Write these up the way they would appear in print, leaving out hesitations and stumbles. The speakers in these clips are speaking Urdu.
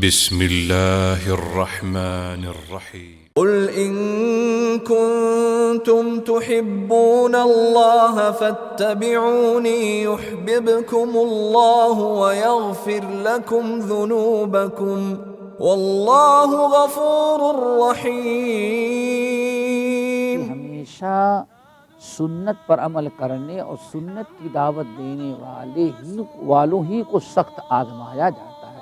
بسم الله الرحمن الرحيم قل إن كنتم تحبون الله فاتبعوني يحببكم الله ويغفر لكم ذنوبكم والله غفور رحيم۔ ہمیشہ سنت پر عمل کرنے اور سنت کی دعوت دینے والوں ہی کو سخت آزمایا جاتا ہے،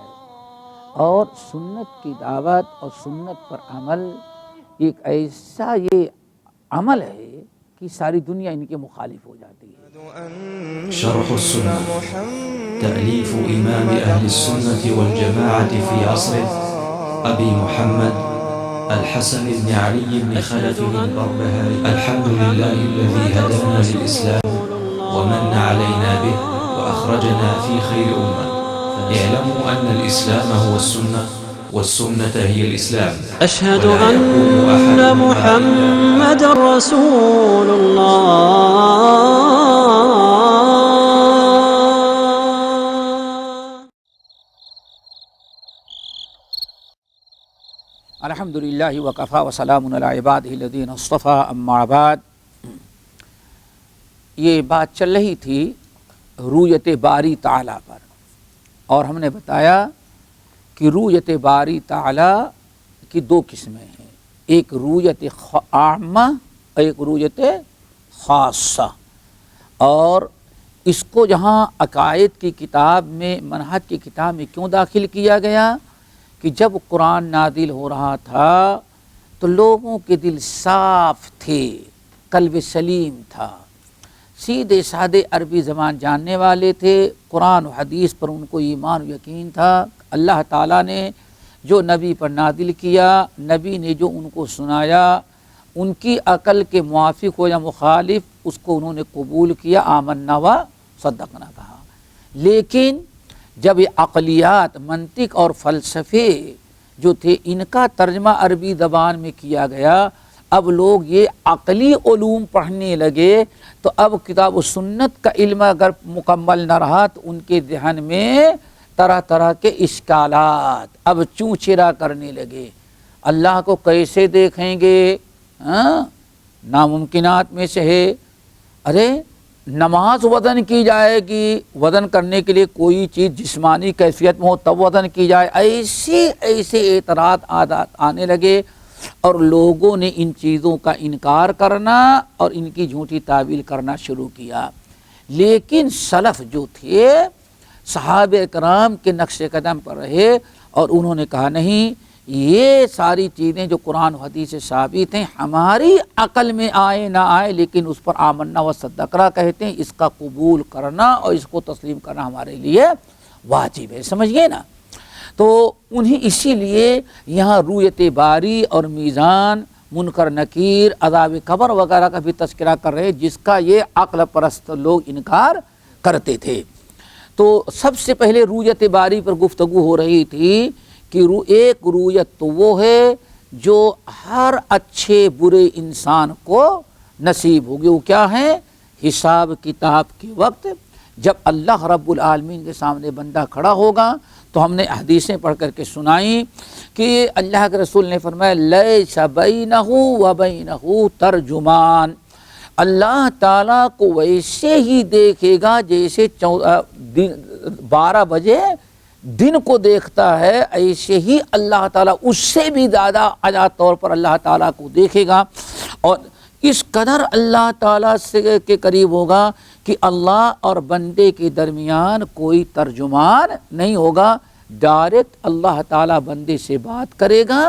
اور سنت کی دعوت اور سنت پر عمل ایک ایسا یہ عمل ہے کہ ساری دنیا ان کے مخالف ہو جاتی ہے۔ شرح السنة تأليف إمام أهل السنة والجماعة في عصره أبي محمد الحسن بن علي بن خلف البربهاري۔ الحمد لله الذي هدانا للإسلام ومن علينا به وأخرجنا في خير أمة، اعلموا أن الإسلام هو السنة والسنة هي الإسلام، أشهد أن محمد رسول الله۔ الحمدللہ وکفیٰ وسلام علی عبادہ الذین اصطفیٰ، اما بعد۔ یہ بات چل رہی تھی رؤیت باری تعالیٰ پر، اور ہم نے بتایا کہ رؤیت باری تعالیٰ کی دو قسمیں ہیں، ایک رؤیت عامہ اور ایک رؤیت خاصہ۔ اور اس کو جہاں عقائد کی کتاب میں، منہج کی کتاب میں کیوں داخل کیا گیا کہ جب قرآن نازل ہو رہا تھا تو لوگوں کے دل صاف تھے، قلب سلیم تھا، سیدھے سادے عربی زبان جاننے والے تھے، قرآن و حدیث پر ان کو ایمان و یقین تھا۔ اللہ تعالیٰ نے جو نبی پر نازل کیا، نبی نے جو ان کو سنایا، ان کی عقل کے موافق ہو یا مخالف، اس کو انہوں نے قبول کیا، آمنا و صدقنا کہا۔ لیکن جب یہ عقلیات، منطق اور فلسفے جو تھے، ان کا ترجمہ عربی زبان میں کیا گیا، اب لوگ یہ عقلی علوم پڑھنے لگے، تو اب کتاب و سنت کا علم اگر مکمل نہ رہا تو ان کے ذہن میں طرح طرح کے اشکالات اب چونچرا کرنے لگے۔ اللہ کو کیسے دیکھیں گے؟ ناممکنات میں سے ہے۔ ارے نماز وزن کی جائے گی، وزن کرنے کے لیے کوئی چیز جسمانی کیفیت میں ہو تب وزن کی جائے، ایسے اعتراض آنے لگے، اور لوگوں نے ان چیزوں کا انکار کرنا اور ان کی جھوٹی تعویل کرنا شروع کیا۔ لیکن سلف جو تھے، صحابہ کرام کے نقش قدم پر رہے، اور انہوں نے کہا نہیں، یہ ساری چیزیں جو قرآن و حدیث سے ثابت ہیں، ہماری عقل میں آئے نہ آئے، لیکن اس پر آمنا و صدقنا کہتے ہیں، اس کا قبول کرنا اور اس کو تسلیم کرنا ہمارے لیے واجب ہے، سمجھئے نا؟ تو انہیں اسی لیے یہاں رؤیت باری اور میزان، منکر نکیر، عذاب قبر وغیرہ کا بھی تذکرہ کر رہے، جس کا یہ عقل پرست لوگ انکار کرتے تھے۔ تو سب سے پہلے رؤیت باری پر گفتگو ہو رہی تھی کہ ایک رؤیت تو وہ ہے جو ہر اچھے برے انسان کو نصیب ہوگی۔ وہ کیا ہے؟ حساب کتاب کے وقت جب اللہ رب العالمین کے سامنے بندہ کھڑا ہوگا، تو ہم نے حدیثیں پڑھ کر کے سنائیں کہ اللہ کے رسول نے فرمایا لیس بینہ و بینہ ترجمان، اللہ تعالیٰ کو ویسے ہی دیکھے گا جیسے 12 بجے دن کو دیکھتا ہے، ایسے ہی اللہ تعالیٰ اس سے بھی زیادہ اعلیٰ طور پر اللہ تعالیٰ کو دیکھے گا، اور اس قدر اللہ تعالیٰ سے کے قریب ہوگا کہ اللہ اور بندے کے درمیان کوئی ترجمان نہیں ہوگا، ڈائریکٹ اللہ تعالیٰ بندے سے بات کرے گا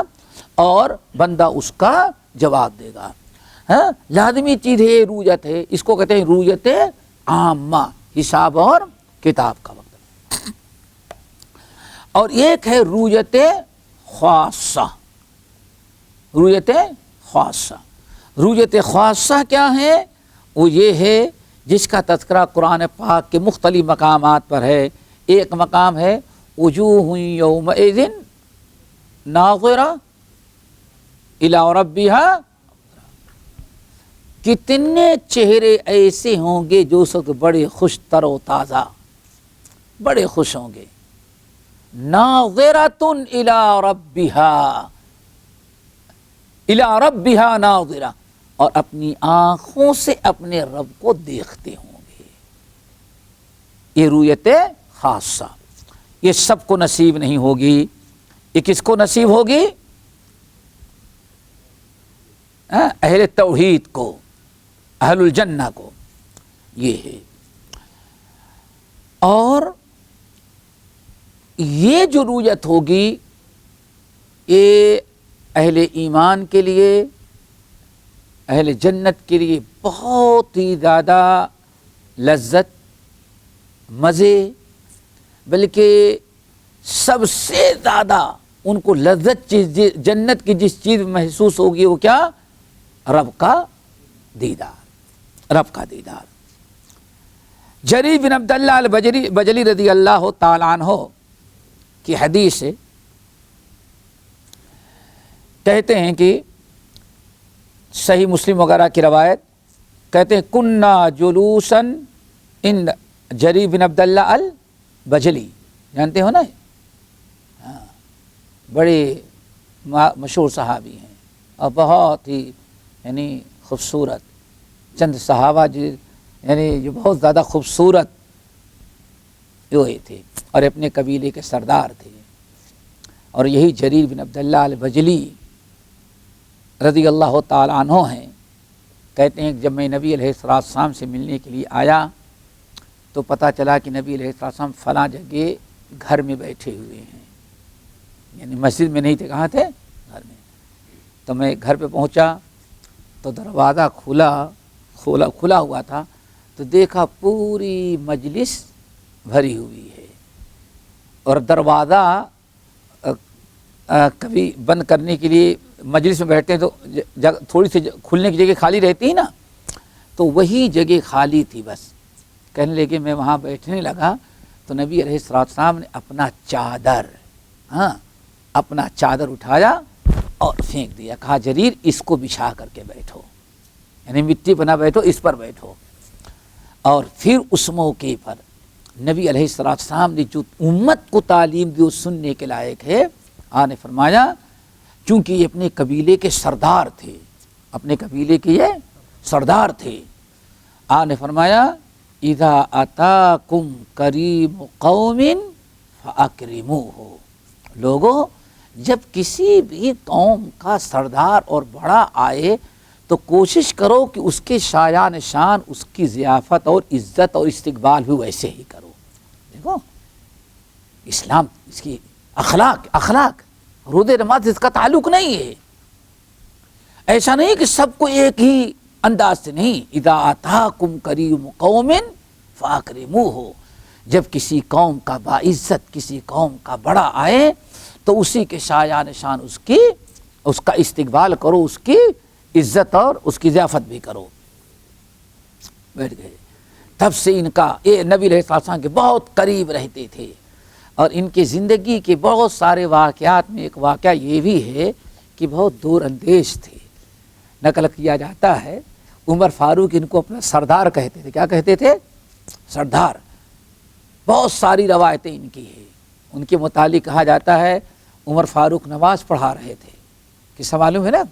اور بندہ اس کا جواب دے گا۔ لازمی چیز ہے، رؤیت ہے، اس کو کہتے ہیں رؤیت عامہ، حساب اور کتاب کا وقت۔ اور ایک ہے رؤیت خاصہ۔ رؤیت خاصہ، رؤیت خاصہ کیا ہے؟ وہ یہ ہے جس کا تذکرہ قرآن پاک کے مختلف مقامات پر ہے۔ ایک مقام ہے وجوہ یومئذ ناظرہ الی ربہا، کتنے چہرے ایسے ہوں گے جو سب بڑے خوش تر و تازہ، بڑے خوش ہوں گے، ناظرۃ الی ربہا ناظرہ، اور اپنی آنکھوں سے اپنے رب کو دیکھتے ہوں گے۔ یہ رؤیت خاصہ، یہ سب کو نصیب نہیں ہوگی۔ یہ کس کو نصیب ہوگی؟ اہل توحید کو، اہل الجنہ کو، یہ ہے۔ اور یہ جو رؤیت ہوگی یہ اہل ایمان کے لیے، اہل جنت کے لیے بہت ہی زیادہ لذت، مزے، بلکہ سب سے زیادہ ان کو لذت چیز، جنت کی جس چیز محسوس ہوگی وہ کیا؟ رب کا دیدار، رب کا دیدار۔ جریر بن عبداللہ البجلی رضی اللہ تعالیٰ عنہ کی حدیث ہے، کہتے ہیں کہ صحیح مسلم وغیرہ کی روایت، کہتے ہیں کننا جلوسن ان جریر بن عبداللہ البجلی، جانتے ہو نا؟ ہاں، بڑے مشہور صحابی ہیں اور بہت ہی یعنی خوبصورت، چند صحابہ یعنی جو بہت زیادہ خوبصورت ہوئے تھے اور اپنے قبیلے کے سردار تھے۔ اور یہی جریر بن عبداللہ البجلی رضی اللہ تعالیٰ عنہ ہیں۔ کہتے ہیں کہ جب میں نبی علیہ السلام سے ملنے کے لیے آیا تو پتہ چلا کہ نبی علیہ السلام فلاں جگہ گھر میں بیٹھے ہوئے ہیں، یعنی مسجد میں نہیں تھے، کہاں تھے؟ گھر میں۔ تو میں گھر پہ پہنچا تو دروازہ کھلا ہوا تھا، تو دیکھا پوری مجلس بھری ہوئی ہے، اور دروازہ کبھی بند کرنے کے لیے مجلس میں بیٹھتے ہیں تو تھوڑی سی کھلنے کی جگہ خالی رہتی ہے نا، تو وہی جگہ خالی تھی بس۔ کہنے لگے میں وہاں بیٹھنے لگا تو نبی علیہ السلام نے اپنا چادر اٹھایا اور پھینک دیا، کہا جریر اس کو بچھا کر کے بیٹھو، یعنی مٹی بنا بیٹھو، اس پر بیٹھو۔ اور پھر اس موقع پر نبی علیہ السلام نے جو امت کو تعلیم دی وہ سننے کے لائق ہے۔ آپ نے فرمایا چونکہ یہ اپنے قبیلے کے سردار تھے، اپنے قبیلے کے یہ سردار تھے، آپ نے فرمایا اذا اتاکم کریم قوم فاکرموہ، لوگوں جب کسی بھی قوم کا سردار اور بڑا آئے تو کوشش کرو کہ اس کے شایان شان، اس کی ضیافت اور عزت اور استقبال بھی ویسے ہی کرو۔ دیکھو اسلام، اس کی اخلاق رود نماز اس کا تعلق نہیں ہے، ایسا نہیں کہ سب کو ایک ہی انداز سے، نہیں۔ اذا اتاکم کریم قوم فاکرموہ، جب کسی قوم کا باعزت، کسی قوم کا بڑا آئے تو اسی کے شایان شان اس کا استقبال کرو، اس کی عزت اور اس کی ضیافت بھی کرو۔ بیٹھ گئے۔ تب سے ان کا یہ نبی علیہ السلام کے بہت قریب رہتے تھے، اور ان کی زندگی کے بہت سارے واقعات میں ایک واقعہ یہ بھی ہے کہ بہت دور اندیش تھے۔ نقل کیا جاتا ہے عمر فاروق ان کو اپنا سردار کہتے تھے۔ کیا کہتے تھے؟ سردار۔ بہت ساری روایتیں ان کی ہیں، ان کے متعلق کہا جاتا ہے عمر فاروق نماز پڑھا رہے تھے، قصہ معلوم ہے نا؟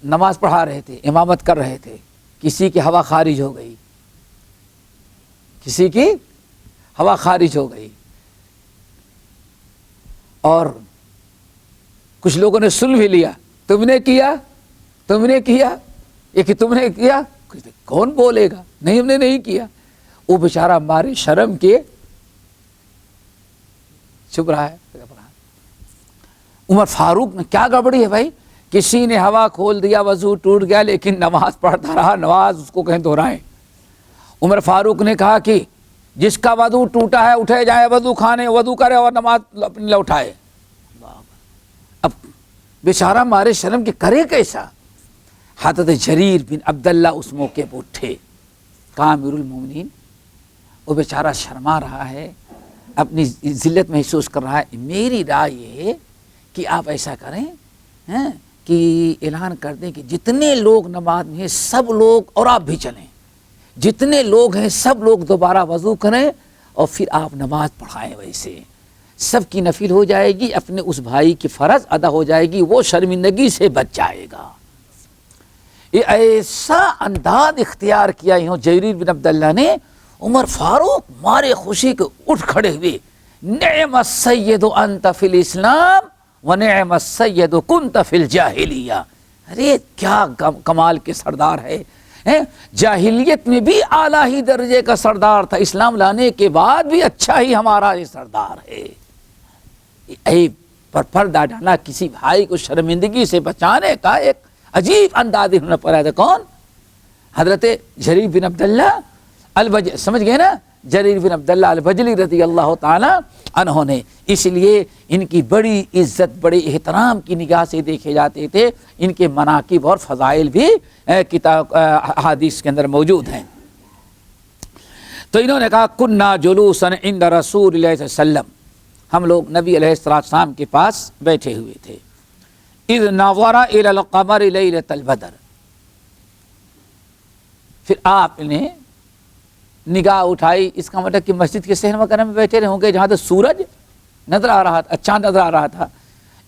نماز پڑھا رہے تھے، امامت کر رہے تھے، کسی کی ہوا خارج ہو گئی، کسی کی ہوا خارج ہو گئی، اور کچھ لوگوں نے سن بھی لیا، تم نے کیا یہ کہ تم نے کیا، کون بولے گا؟ نہیں ہم نے نہیں کیا۔ وہ بیچارہ مارے شرم کے چھپ رہا ہے۔ عمر فاروق نے کیا گڑبڑی ہے بھائی؟ کسی نے ہوا کھول دیا، وضو ٹوٹ گیا، لیکن نماز پڑھتا رہا، نماز اس کو کہیں دہرائیں۔ عمر فاروق نے کہا کہ جس کا وضو ٹوٹا ہے اٹھے جائے، وضو کرے اور نماز اپنے لیے اٹھائے۔ اب بیچارہ مارے شرم کے کرے کیسا؟ حضرت جریر بن عبداللہ اس موقع پہ اٹھے، کہا امیر المومنین، وہ بیچارہ شرما رہا ہے، اپنی ذلت محسوس کر رہا ہے، میری رائے یہ ہے کہ آپ ایسا کریں کہ اعلان کر دیں کہ جتنے لوگ نماز میں ہیں سب لوگ اور آپ بھی چلیں، جتنے لوگ ہیں سب لوگ دوبارہ وضو کریں اور پھر آپ نماز پڑھائیں، ویسے سب کی نفل ہو جائے گی، اپنے اس بھائی کی فرض ادا ہو جائے گی، وہ شرمندگی سے بچ جائے گا۔ یہ ایسا انداز اختیار کیا یوں جریر بن عبداللہ نے، عمر فاروق مارے خوشی کے اٹھ کھڑے ہوئے، نعم السید انت فی الاسلام ونعم السید کنت فی الجاہلیہ۔ ارے کیا کمال کے سردار ہے، جاہلیت میں بھی اعلیٰ ہی درجے کا سردار تھا، اسلام لانے کے بعد بھی اچھا ہی ہمارا یہ سردار ہے۔ عیب پر پردہ ڈالنا، کسی بھائی کو شرمندگی سے بچانے کا ایک عجیب انداز انہوں نے پڑھا تھا۔ کون؟ حضرت جریر بن عبداللہ البجلی، سمجھ گئے نا، جریر بن عبداللہ البجلی رضی اللہ تعالی عنہ نے۔ اس لیے ان کی بڑی عزت، بڑے احترام کی نگاہ سے دیکھے جاتے تھے، ان کے مناقب اور فضائل بھی کتاب احادیث کے اندر موجود ہیں۔ تو انہوں نے کہا کننا جلوسا عند رسول اللہ صلی اللہ علیہ وسلم، ہم لوگ نبی علیہ السلام کے پاس بیٹھے ہوئے تھے، اذ نظر الى القمر لیلۃ البدر، پھر آپ نے نگاہ اٹھائی، اس کا مطلب کہ مسجد کے صحن وغیرہ میں بیٹھے رہے ہوں گے جہاں سے سورج نظر آ رہا تھا، چاند نظر آ رہا تھا۔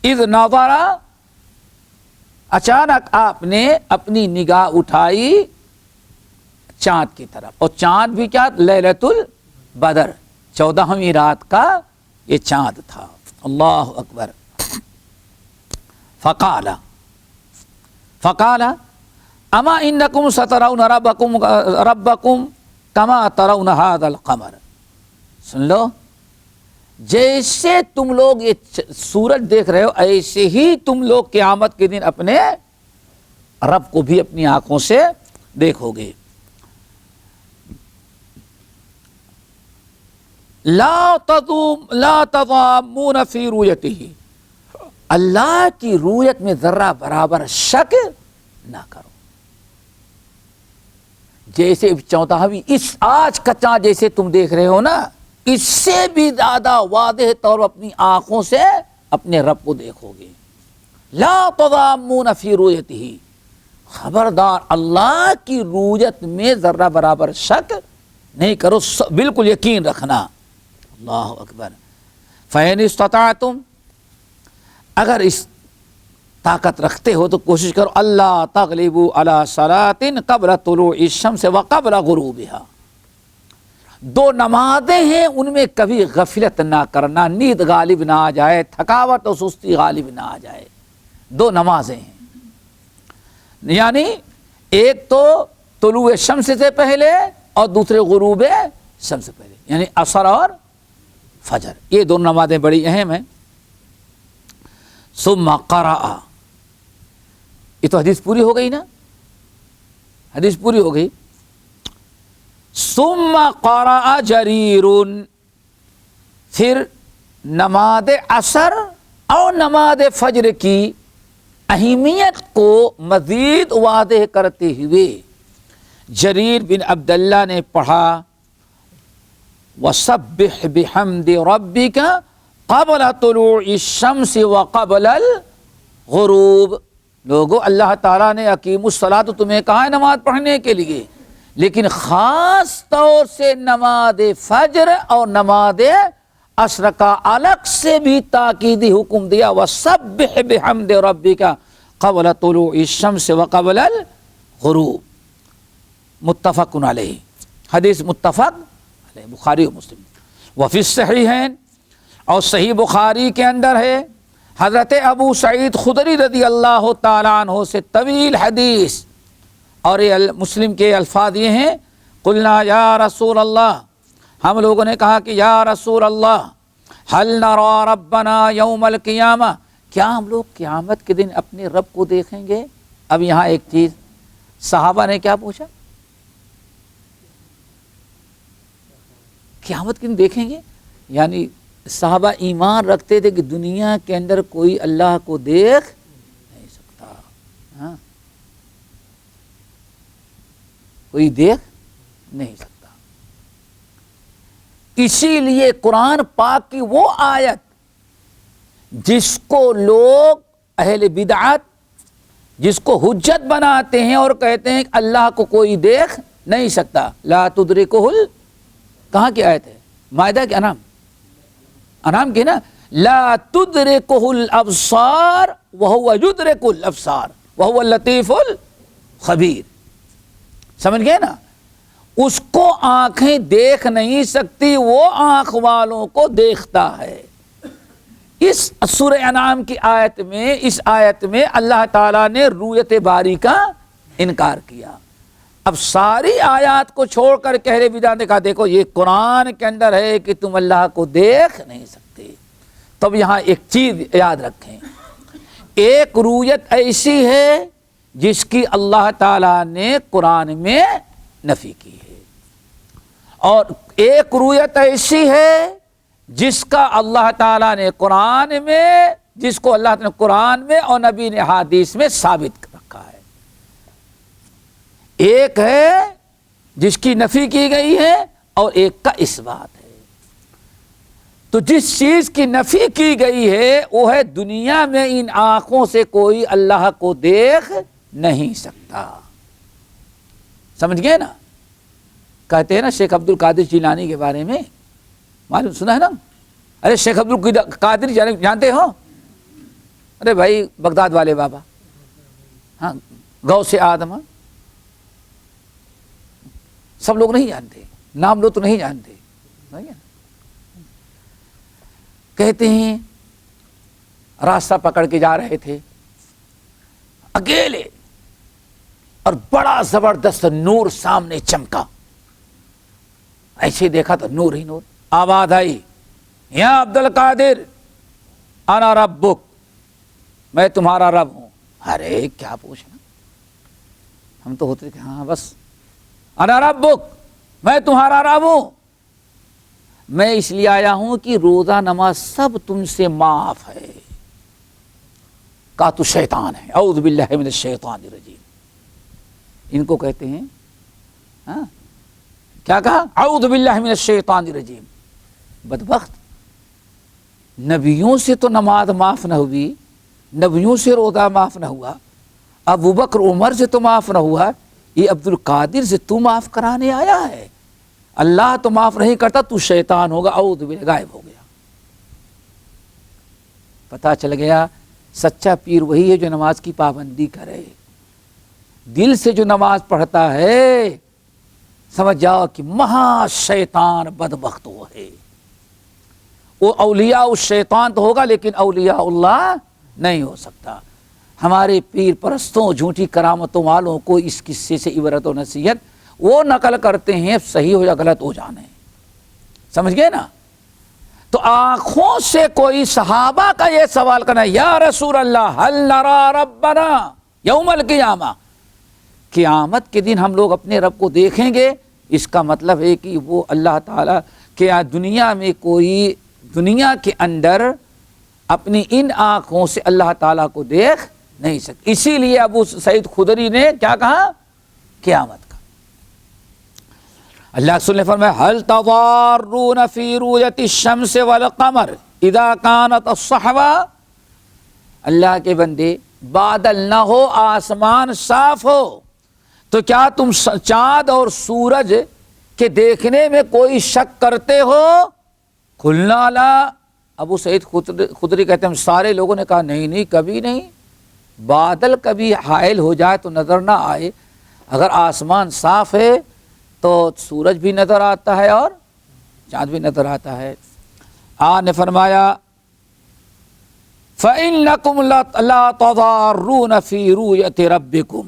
اذ نظر، اچانک آپ نے اپنی نگاہ اٹھائی چاند کی طرف، اور چاند بھی کیا؟ لیلۃ البدر، 14ویں رات کا یہ چاند تھا۔ اللہ اکبر۔ فقال اما انکم سترون ربکم کما ترون هذا القمر، سن لو، جیسے تم لوگ یہ سورج دیکھ رہے ہو ایسے ہی تم لوگ قیامت کے دن اپنے رب کو بھی اپنی آنکھوں سے دیکھو گے۔ لا تضامون فی رؤیتہ، اللہ کی رؤیت میں ذرہ برابر شک نہ کرو۔ جیسے 14ویں اس آج کا چاند جیسے تم دیکھ رہے ہو نا، اس سے بھی زیادہ واضح طور اپنی آنکھوں سے اپنے رب کو دیکھو گے۔ لا تضامون فی رؤیتہ، خبردار اللہ کی رؤیت میں ذرہ برابر شک نہیں کرو، بالکل یقین رکھنا۔ اللہ اکبر۔ فَإِنِ اسْتَطَعْتُمْ، اگر اس طاقت رکھتے ہو تو کوشش کرو اللہ تغلبوا علی صلاۃ قبل طلوع الشمس وقبل غروبها، 2 نمازیں ہیں ان میں کبھی غفلت نہ کرنا، نیند غالب نہ آ جائے، تھکاوٹ اور سستی غالب نہ آ جائے۔ 2 نمازیں ہیں، یعنی ایک تو طلوع شمس سے پہلے اور دوسرے غروب شمس سے پہلے، یعنی عصر اور فجر، یہ 2 نمازیں بڑی اہم ہیں۔ ثم قرأ، یہ تو حدیث پوری ہو گئی نا، حدیث پوری ہو گئی۔ ثم قرأ جریر، پھر نماز عصر اور نماز فجر کی اہمیت کو مزید واضح کرتے ہوئے جریر بن عبداللہ نے پڑھا وَسَبِّحْ بِحَمْدِ رَبِّكَ قَبْلَ طُلُوعِ الشَّمْسِ وَقَبْلَ الْغُرُوبِ، لوگو اللہ تعالیٰ نے اقیموا الصلاۃ تمہیں کہا ہے نماز پڑھنے کے لیے، لیکن خاص طور سے نماز فجر اور نماز عصر کا الگ سے بھی تاکیدی حکم دیا، وَسَبِّحْ بِحَمْدِ رَبِّكَ قَبْلَ طُلُوعِ الشَّمْسِ وَقَبْلَ الْغُرُوبِ، متفق علیہ، حدیث متفق بخاری و مسلم۔ وفی الصحیحین، اور صحیح بخاری کے اندر ہے حضرت ابو سعید خدری رضی اللہ تعالیٰ عنہ سے طویل حدیث، اور یہ مسلم کے الفاظ یہ ہیں، قلنا یا رسول اللہ، ہم لوگوں نے کہا کہ یا رسول اللہ، هل نرى ربنا یوم القیامہ، کیا ہم لوگ قیامت کے دن اپنے رب کو دیکھیں گے؟ اب یہاں ایک چیز، صحابہ نے کیا پوچھا؟ قیامت کے دن دیکھیں گے؟ یعنی صحابہ ایمان رکھتے تھے کہ دنیا کے اندر کوئی اللہ کو دیکھ نہیں سکتا، ہاں، کوئی دیکھ نہیں سکتا۔ اسی لیے قرآن پاک کی وہ آیت جس کو لوگ اہل بدعت جس کو حجت بناتے ہیں اور کہتے ہیں کہ اللہ کو کوئی دیکھ نہیں سکتا. لا تدرکہ کہاں کی آیت ہے؟ مائدہ کے انعام کی نا. لا تدرکہ الابصار وہو یدرک الابصار وہو اللطیف الخبیر. سمجھ گئے نا؟ اس کو آنکھیں دیکھ نہیں سکتی، وہ آنکھ والوں کو دیکھتا ہے. اس سورہ انعام کی آیت میں، اس آیت میں اللہ تعالیٰ نے رؤیت باری کا انکار کیا. اب ساری آیات کو چھوڑ کر کہہ بدعت نے کہا دیکھو یہ قرآن کے اندر ہے کہ تم اللہ کو دیکھ نہیں سکتے. تب یہاں ایک چیز یاد رکھیں، ایک رؤیت ایسی ہے جس کی اللہ تعالیٰ نے قرآن میں نفی کی ہے، اور ایک رؤیت ایسی ہے جس کا اللہ تعالیٰ نے قرآن میں، جس کو اللہ تعالیٰ نے قرآن میں اور نبی نے حدیث میں ثابت رکھا ہے. ایک ہے جس کی نفی کی گئی ہے اور ایک کا اثبات ہے. تو جس چیز کی نفی کی گئی ہے وہ ہے دنیا میں ان آنکھوں سے کوئی اللہ کو دیکھ نہیں سکتا. سمجھ گئے نا؟ کہتے ہیں نا شیخ عبد القادر جیلانی کے بارے میں، معلوم سنا ہے نا؟ ارے شیخ عبد القادر جانتے ہو؟ ارے بھائی بغداد والے بابا، ہاں غوث آدم، سب لوگ نہیں جانتے، نام لو تو نہیں جانتے. کہتے ہیں راستہ پکڑ کے جا رہے تھے اکیلے، اور بڑا زبردست نور سامنے چمکا. ایسے دیکھا تو نور ہی نور. آواز آئی یا عبد القادر انا ربک، میں تمہارا رب ہوں. ارے کیا پوچھنا، ہم تو ہوتے کہ ہاں بس انا ربک، میں تمہارا رب ہوں. میں اس لیے آیا ہوں کہ روزہ نماز سب تم سے معاف ہے. کہا تو شیطان ہے، اعوذ باللہ من الشیطان الرجیم. ان کو کہتے ہیں ہاں کیا کہا؟ اعوذ باللہ من الشیطان الرجیم. بدبخت، نبیوں سے تو نماز معاف نہ ہوئی، نبیوں سے روزہ معاف نہ ہوا، ابو بکر عمر سے تو معاف نہ ہوا، یہ عبد القادر سے تو معاف کرانے آیا ہے. اللہ تو معاف نہیں کرتا، تو شیطان ہوگا. اعوذ باللہ، غائب ہو گیا. پتہ چل گیا سچا پیر وہی ہے جو نماز کی پابندی کرے، دل سے جو نماز پڑھتا ہے. سمجھ جاؤ کہ مہا شیطان بدبخت وہ ہے. وہ اولیاء الشیطان تو ہوگا لیکن اولیاء اللہ نہیں ہو سکتا. ہمارے پیر پرستوں جھوٹی کرامتوں والوں کو اس قصے سے عبرت و نصیحت وہ نقل کرتے ہیں، صحیح ہو یا غلط ہو جانے. سمجھ گئے نا؟ تو آنکھوں سے کوئی صحابہ کا یہ سوال کرنا، یا رسول اللہ هل نرى ربنا یوم القیامہ، قیامت کے دن ہم لوگ اپنے رب کو دیکھیں گے. اس کا مطلب ہے کہ وہ اللہ تعالیٰ کہ دنیا میں کوئی دنیا کے اندر اپنی ان آنکھوں سے اللہ تعالیٰ کو دیکھ نہیں سکتے. اسی لیے ابو سعید خدری نے کیا کہا؟ قیامت کا. اللہ رسول نے فرمایا هل تضارون فی رؤیت الشمس والقمر اذا كانت الصحوا. اللہ کے بندے، بادل نہ ہو، آسمان صاف ہو، تو کیا تم چاند اور سورج کے دیکھنے میں کوئی شک کرتے ہو؟ قلنا لا. ابو سعید خدری کہتے ہیں ہم سارے لوگوں نے کہا نہیں کبھی نہیں. بادل کبھی حائل ہو جائے تو نظر نہ آئے، اگر آسمان صاف ہے تو سورج بھی نظر آتا ہے اور چاند بھی نظر آتا ہے. آپ نے فرمایا فَإِنَّكُمْ لَا تَضَارُّونَ فِي رُؤْيَةِ رَبِّكُمْ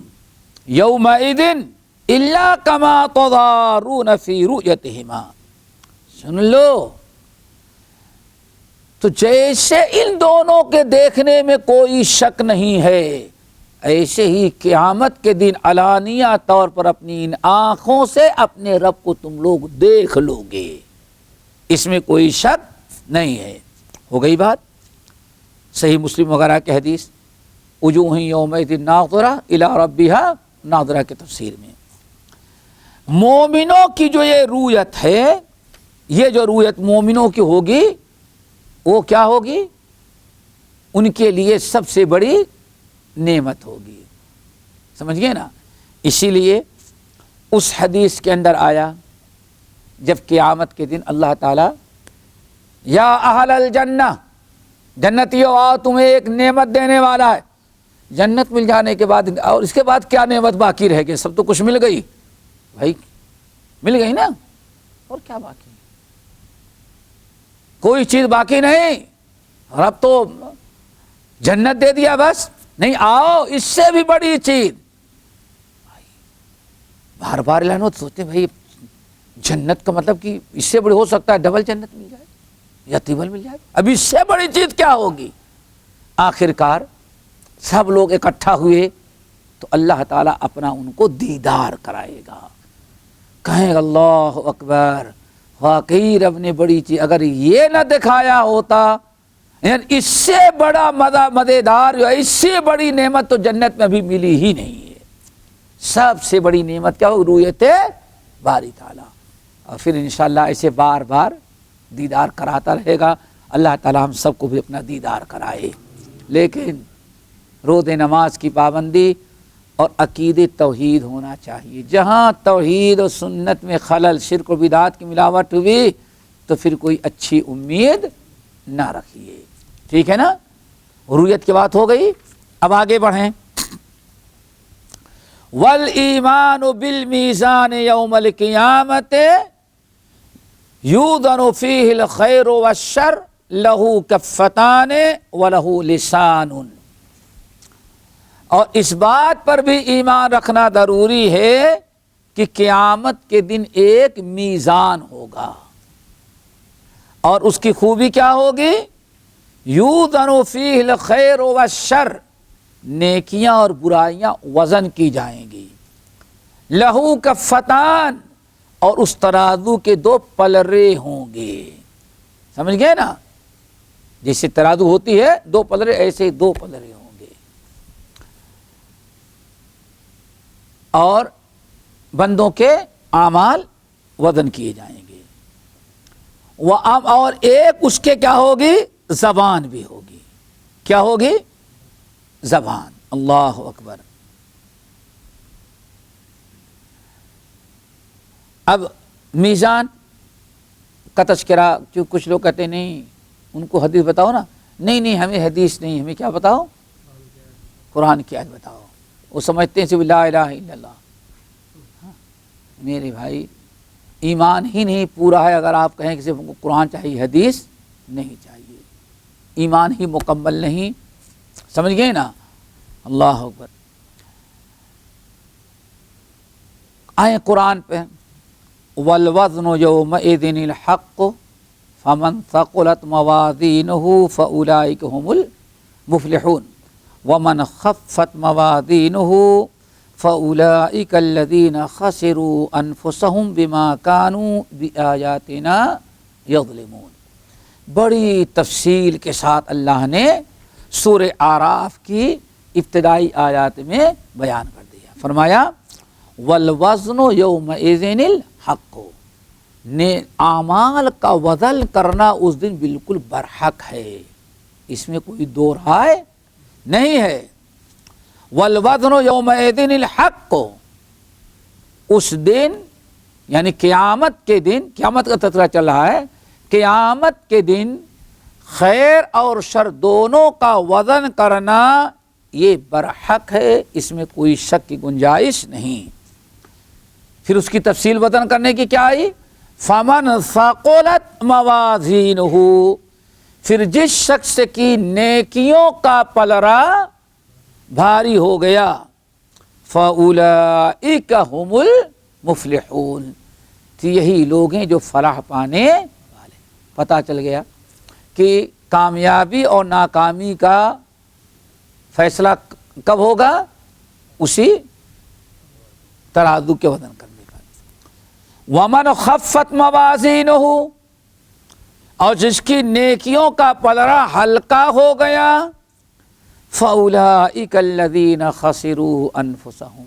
يَوْمَئِذٍ إِلَّا كَمَا تَضَارُّونَ فِي رُؤْيَتِهِمَا. سن لو، تو جیسے ان دونوں کے دیکھنے میں کوئی شک نہیں ہے، ایسے ہی قیامت کے دن علانیہ طور پر اپنی ان آنکھوں سے اپنے رب کو تم لوگ دیکھ لو گے، اس میں کوئی شک نہیں ہے. ہو گئی بات. صحیح مسلم وغیرہ کی حدیث وجوہ یومئذ ناظرہ الی ربہا ناظرہ کے تفسیر میں مومنوں کی جو یہ رؤیت ہے، یہ جو رؤیت مومنوں کی ہوگی وہ کیا ہوگی؟ ان کے لیے سب سے بڑی نعمت ہوگی. سمجھ گئے نا؟ اسی لیے اس حدیث کے اندر آیا جب قیامت کے دن اللہ تعالیٰ یا اہل الجنہ، جنتیوں آؤ تمہیں ایک نعمت دینے والا ہے. جنت مل جانے کے بعد اور اس کے بعد کیا نعمت باقی رہ گئی؟ سب تو کچھ مل گئی بھائی، مل گئی نا، اور کیا باقی؟ کوئی چیز باقی نہیں. رب تو جنت دے دیا بس، نہیں، آؤ اس سے بھی بڑی چیز. بار بار اعلان ہو تو سوچتے بھائی جنت کا مطلب کہ اس سے بڑی ہو سکتا ہے ڈبل جنت مل جائے یا ٹرپل مل جائے، اب اس سے بڑی چیز کیا ہوگی؟ آخر کار سب لوگ اکٹھا ہوئے تو اللہ تعالیٰ اپنا ان کو دیدار کرائے گا. کہیں اللہ اکبر، واقعی رب نے بڑی چیز، اگر یہ نہ دکھایا ہوتا، یعنی اس سے بڑا مزیدار، اس سے بڑی نعمت تو جنت میں بھی ملی ہی نہیں ہے. سب سے بڑی نعمت کیا ہو؟ رؤیت باری تعالیٰ. اور پھر انشاءاللہ ایسے بار بار دیدار کراتا رہے گا. اللہ تعالیٰ ہم سب کو بھی اپنا دیدار کرائے. لیکن روزہ نماز کی پابندی اور عقید توحید ہونا چاہیے. جہاں توحید و سنت میں خلل، شرک و بدعات کی ملاوٹ ہوئی تو پھر کوئی اچھی امید نہ رکھیے. ٹھیک ہے نا؟ رؤیت کی بات ہو گئی. اب آگے بڑھیں. والایمان بالمیزان یوم القیامت یوزن فیہ الخیر والشر لہ کفتان ولہ لسان. اور اس بات پر بھی ایمان رکھنا ضروری ہے کہ قیامت کے دن ایک میزان ہوگا، اور اس کی خوبی کیا ہوگی؟ یوزن فیہ الخیر والشر، نیکیاں اور برائیاں وزن کی جائیں گی. لہو کفتان، اور اس ترازو کے دو پلڑے ہوں گے. سمجھ گئے نا؟ جیسے ترازو ہوتی ہے دو پلڑے، ایسے دو پلڑے ہوں گے. اور بندوں کے اعمال وزن کیے جائیں گے. اور ایک اس کے کیا ہوگی؟ زبان بھی ہوگی. کیا ہوگی؟ زبان. اللہ اکبر. اب میزان کا تذکرہ، جو کچھ لوگ کہتے ہیں نہیں ان کو حدیث بتاؤ نا، نہیں ہمیں حدیث نہیں، ہمیں کیا بتاؤ؟ قرآن کی آیت بتاؤ. وہ سمجھتے ہیں صرف لا الہ الا اللہ. میرے بھائی ایمان ہی نہیں پورا ہے اگر آپ کہیں کہ صرف کو قرآن چاہیے حدیث نہیں چاہیے. ایمان ہی مکمل نہیں. سمجھ گئے نا؟ اللہ اکبر. آئیں قرآن پہ. والوزن یومئذ الحق فمن ثقلت موازینہ فاولئک هم المفلحون ومن خفت موازینہ فاولئک الذین خسروا انفسهم بما كانوا بآیاتنا یظلمون. بڑی تفصیل کے ساتھ اللہ نے سورہ اعراف کی ابتدائی آیات میں بیان کر دیا. فرمایا والوزن یومئذ الحق، اعمال کا وزن کرنا اس دن بالکل برحق ہے، اس میں کوئی دو رائے نہیں ہے. والوزن یومئذ الحق، اس دن یعنی قیامت کے دن، قیامت کا تذکرہ چل رہا ہے، قیامت کے دن خیر اور شر دونوں کا وزن کرنا یہ برحق ہے، اس میں کوئی شک کی گنجائش نہیں. پھر اس کی تفصیل وزن کرنے کی کیا آئی؟ فمن ثقلت موازینہ، پھر جس شخص کی نیکیوں کا پلڑا بھاری ہو گیا، فاولئک هم المفلحون، تو یہی لوگ ہیں جو فلاح پانے والے. پتہ چل گیا کہ کامیابی اور ناکامی کا فیصلہ کب ہوگا؟ اسی ترازو کے وزن کرنے کا. ومن خفت موازینہ، اور جس کی نیکیوں کا پلڑا ہلکا ہو گیا، فاولئک الذین خسروا انفسہم،